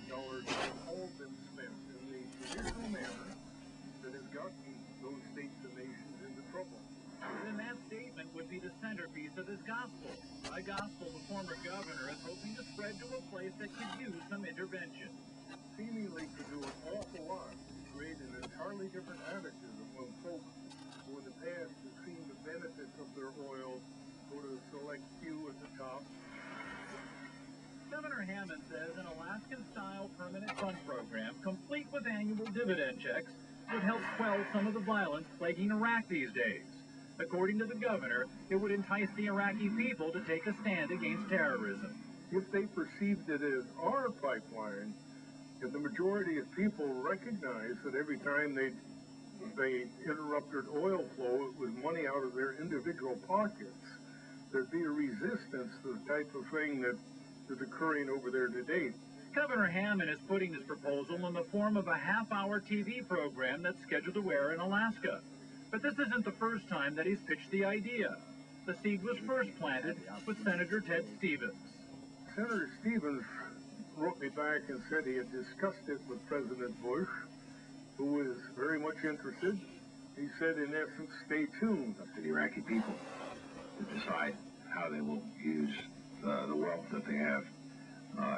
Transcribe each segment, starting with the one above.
dollars have all been spent in the traditional manner that has gotten those states and nations into trouble. Then that statement would be the centerpiece of his gospel, a gospel the former governor is hoping to spread to a place that could use some intervention. Seemingly to do an awful lot to create an entirely different attitude among folks who in the past have seen the benefits of their oil go to a select few at the top. Governor Hammond says an Alaskan-style permanent fund program, complete with annual dividend checks, would help quell some of the violence plaguing Iraq these days. According to the governor, it would entice the Iraqi people to take a stand against terrorism. If they perceived it as our pipeline, if the majority of people recognized that every time they interrupted oil flow, it was money out of their individual pockets, there'd be a resistance to the type of thing that is occurring over there today. Governor Hammond is putting his proposal in the form of a half-hour TV program that's scheduled to air in Alaska. But this isn't the first time that he's pitched the idea. The seed was first planted with Senator Ted Stevens. Senator Stevens wrote me back and said he had discussed it with President Bush, who was very much interested. He said, in essence, stay tuned. Up to the Iraqi people to decide how they will use the wealth that they have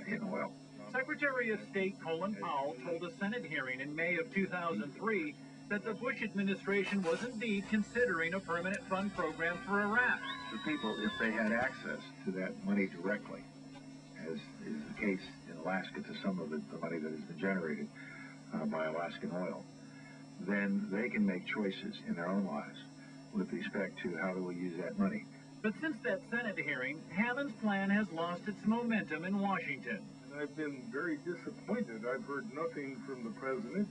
in oil. Secretary of State Colin Powell told a Senate hearing in May of 2003 that the Bush administration was indeed considering a permanent fund program for Iraq. The people, if they had access to that money directly, as is the case in Alaska to some of the money that has been generated by Alaskan oil, then they can make choices in their own lives with respect to how they will use that money. But since that Senate hearing, Hammond's plan has lost its momentum in Washington. I've been very disappointed. I've heard nothing from the president.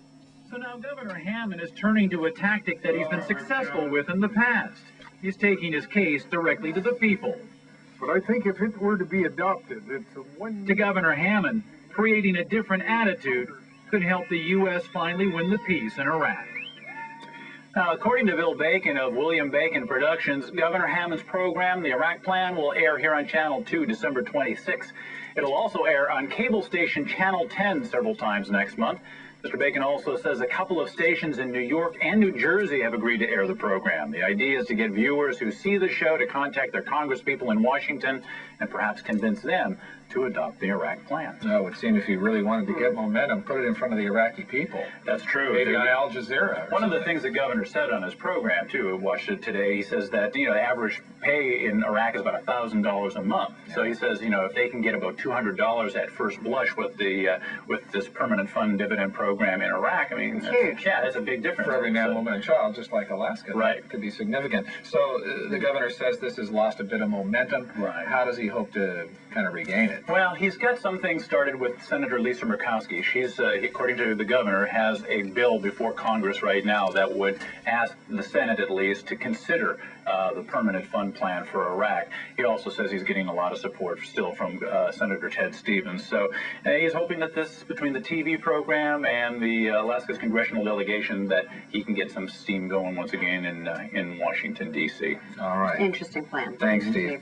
So now Governor Hammond is turning to a tactic that he's been successful with in the past. He's taking his case directly to the people. But I think if it were to be adopted, it's a one... To Governor Hammond, creating a different attitude could help the U.S. finally win the peace in Iraq. Now, according to Bill Bacon of William Bacon Productions, Governor Hammond's program, The Iraq Plan, will air here on Channel 2 December 26. It'll also air on cable station Channel 10 several times next month. Mr. Bacon also says a couple of stations in New York and New Jersey have agreed to air the program. The idea is to get viewers who see the show to contact their congresspeople in Washington and perhaps convince them to adopt the Iraq Plan. No, it would seem if he really wanted to get momentum, put it in front of the Iraqi people. That's true. Maybe on Al Jazeera. One of the things the governor said on his program, too, I watched it today, he says that, the average pay in Iraq is about $1,000 a month. Yeah. So he says, if they can get about $200 at first blush with this permanent fund dividend program in Iraq, I mean, huge. Yeah, that's a big difference. For every man, woman, and child, just like Alaska. Right. It could be significant. So the governor says this has lost a bit of momentum. Right. How does he hope to kind of regain it? Well, he's got some things started with Senator Lisa Murkowski. She's, according to the governor, has a bill before Congress right now that would ask the Senate, at least, to consider the permanent fund plan for Iraq. He also says he's getting a lot of support still from Senator Ted Stevens. So he's hoping that this, between the TV program and the Alaska's congressional delegation, that he can get some steam going once again in Washington, D.C. All right. Interesting plan. Thanks, Steve.